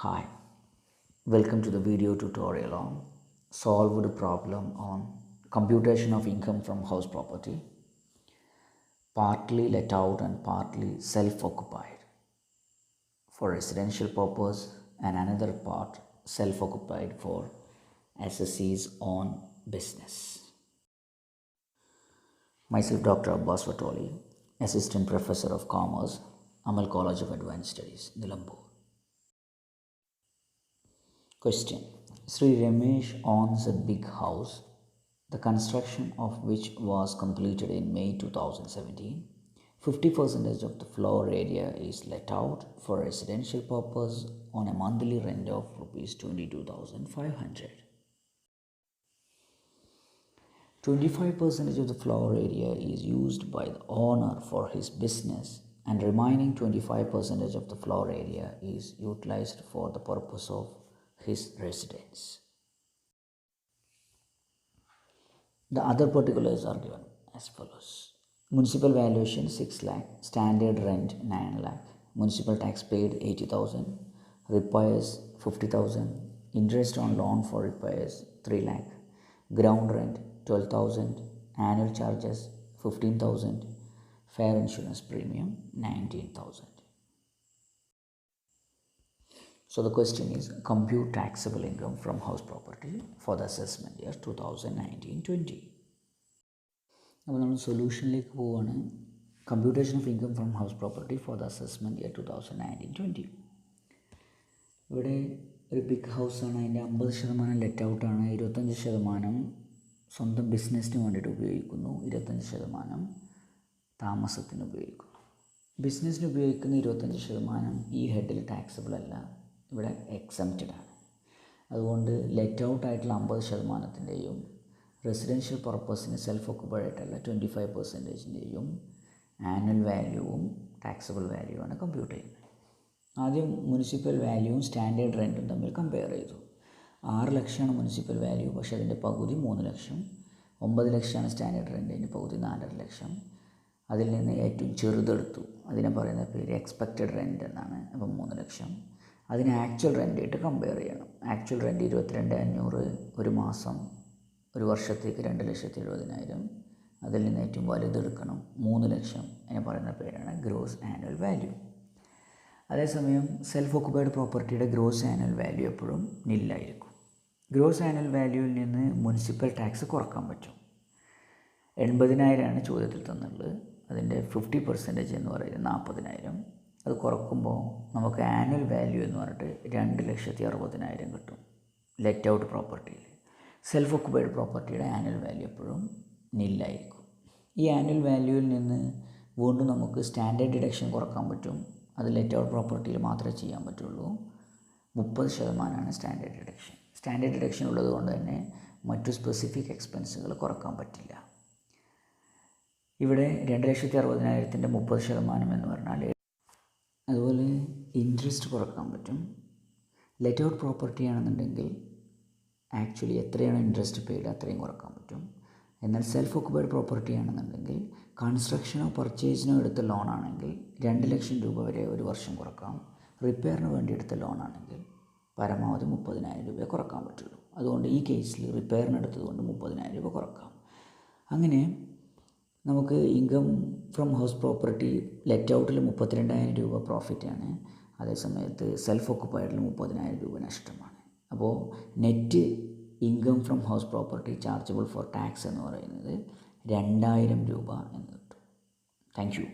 Hi, welcome to the video tutorial on solved problem on computation of income from house property, partly let out and partly self-occupied for residential purpose and another part self-occupied for SSC's own business. Myself Dr. Abbas Watoli, Assistant Professor of Commerce, Amal College of Advanced Studies, Nilambur. Question. Sri Ramesh owns a big house, the construction of which was completed in May 2017. 50% of the floor area is let out for residential purpose on a monthly rent of Rs 22,500. 25% of the floor area is used by the owner for his business, and remaining 25% of the floor area is utilized for the purpose of his residence. The other particulars are given as follows. Municipal valuation 6 lakh, standard rent 9 lakh, municipal tax paid 80,000, repairs 50,000, interest on loan for repairs 3 lakh, ground rent 12,000, annual charges 15,000, fair insurance premium 19,000. So the question is, compute taxable income from house property for the assessment year 2019-20. അപ്പോൾ നമ്മൾ സൊല്യൂഷനിലേക്ക് പോവുകയാണ്. Computation of income from house property for the assessment year 2019-20. ഇവിടെ ഒരു big ഹൗസാണ്, അതിൻ്റെ 50% let ഔട്ടാണ്, 25% സ്വന്തം ബിസിനസ്സിന് വേണ്ടിയിട്ട് ഉപയോഗിക്കുന്നു, 25% താമസത്തിന് ഉപയോഗിക്കുന്നു. ബിസിനസ്സിന് ഉപയോഗിക്കുന്ന 25% ഈ ഹെഡിൽ ടാക്സബിൾ അല്ല, ഇവിടെ എക്സംപ്റ്റഡ് ആണ്. അതുകൊണ്ട് ലെറ്റ് ഔട്ട് ആയിട്ടുള്ള 50%-ൻ്റെയും റെസിഡൻഷ്യൽ പർപ്പസിന് സെൽഫ് ഓക്കുപൈഡ് ആയിട്ടുള്ള 25%-ൻ്റെയും ആനുവൽ വാല്യൂവും ടാക്സബിൾ വാല്യൂവാണ് കമ്പ്യൂട്ട് ചെയ്യുന്നത്. ആദ്യം മുനിസിപ്പൽ വാല്യൂവും സ്റ്റാൻഡേർഡ് റെൻറ്റും തമ്മിൽ കമ്പയർ ചെയ്തു. 6 ലക്ഷമാണ് മുനിസിപ്പൽ വാല്യൂ, പക്ഷേ അതിൻ്റെ പകുതി 3 ലക്ഷം. 9 ലക്ഷമാണ് സ്റ്റാൻഡേർഡ് റെൻറ്റ്, അതിൻ്റെ പകുതി 4.5 ലക്ഷം. അതിൽ നിന്ന് ഏറ്റവും ചെറുതെടുത്തു, അതിനെ പറയുന്ന പേര് എക്സ്പെക്റ്റഡ് റെൻറ്റ് എന്നാണ്. അപ്പം 3 ലക്ഷം. അതിന് ആക്ച്വൽ റെൻറ്റായിട്ട് കമ്പയർ ചെയ്യണം. ആക്ച്വൽ റെൻറ്റ് 22,500 ഒരു മാസം, ഒരു വർഷത്തേക്ക് 2,70,000. അതിൽ നിന്ന് ഏറ്റവും വലുതെടുക്കണം, 3 ലക്ഷം. അതിനെ പറയുന്ന പേരാണ് ഗ്രോസ് ആനുവൽ വാല്യൂ. അതേസമയം സെൽഫ് ഓക്കുപൈഡ് പ്രോപ്പർട്ടിയുടെ ഗ്രോസ് ആനുവൽ വാല്യൂ എപ്പോഴും നില്ലായിരിക്കും. ഗ്രോസ് ആനുവൽ വാല്യൂവിൽ നിന്ന് മുനിസിപ്പൽ ടാക്സ് കുറക്കാൻ പറ്റും. 80,000 ചോദ്യത്തിൽ തന്നുള്ളത്. അതിൻ്റെ 50% എന്ന് പറയുന്നത് 40,000. അത് കുറക്കുമ്പോൾ നമുക്ക് ആനുവൽ വാല്യൂ എന്ന് പറഞ്ഞിട്ട് 2,60,000 കിട്ടും ലെറ്റ് ഔട്ട് പ്രോപ്പർട്ടിയിൽ. സെൽഫ് ഓക്കുപൈഡ് പ്രോപ്പർട്ടിയുടെ ആനുവൽ വാല്യൂ എപ്പോഴും നില്ലായിരിക്കും. ഈ ആനുവൽ വാല്യൂവിൽ നിന്ന് വീണ്ടും നമുക്ക് സ്റ്റാൻഡേർഡ് ഡിഡക്ഷൻ കുറക്കാൻ പറ്റും. അത് ലെറ്റ് ഔട്ട് പ്രോപ്പർട്ടിയിൽ മാത്രമേ ചെയ്യാൻ പറ്റുള്ളൂ. 30% സ്റ്റാൻഡേർഡ് ഡിഡക്ഷൻ. സ്റ്റാൻഡേർഡ് ഡിഡക്ഷൻ ഉള്ളത് കൊണ്ട് തന്നെ മറ്റു സ്പെസിഫിക് എക്സ്പെൻസുകൾ കുറക്കാൻ പറ്റില്ല. ഇവിടെ 2,60,000-ൻ്റെ 30% എന്ന് പറഞ്ഞാൽ, അതുപോലെ ഇൻട്രസ്റ്റ് കുറക്കാൻ പറ്റും. ലെറ്റ് ഔട്ട് പ്രോപ്പർട്ടി ആണെന്നുണ്ടെങ്കിൽ ആക്ച്വലി എത്രയാണ് ഇൻട്രസ്റ്റ് പെയ്ഡ് അത്രയും കുറക്കാൻ പറ്റും. എന്നാൽ സെൽഫ് ഓക്കുപൈഡ് പ്രോപ്പർട്ടി ആണെന്നുണ്ടെങ്കിൽ കൺസ്ട്രക്ഷനോ പർച്ചേസിനോ എടുത്ത ലോണാണെങ്കിൽ 2 ലക്ഷം രൂപ വരെ ഒരു വർഷം കുറക്കാം. റിപ്പയറിന് വേണ്ടി എടുത്ത ലോണാണെങ്കിൽ പരമാവധി 30,000 രൂപ കുറക്കാൻ പറ്റുള്ളൂ. അതുകൊണ്ട് ഈ കേസിൽ റിപ്പയറിന് എടുത്തതുകൊണ്ട് 30,000 രൂപ കുറക്കാം. അങ്ങനെ നമുക്ക് income from house property let ഔട്ടിൽ 32,000 രൂപ പ്രോഫിറ്റാണ്, അതേസമയത്ത് സെൽഫ് ഓക്കുപൈഡിൽ 30,000 രൂപ നഷ്ടമാണ്. അപ്പോൾ net income from house property chargeable four tax എന്ന് പറയുന്നത് 2,000 രൂപ എന്ന് കിട്ടും. Thank you.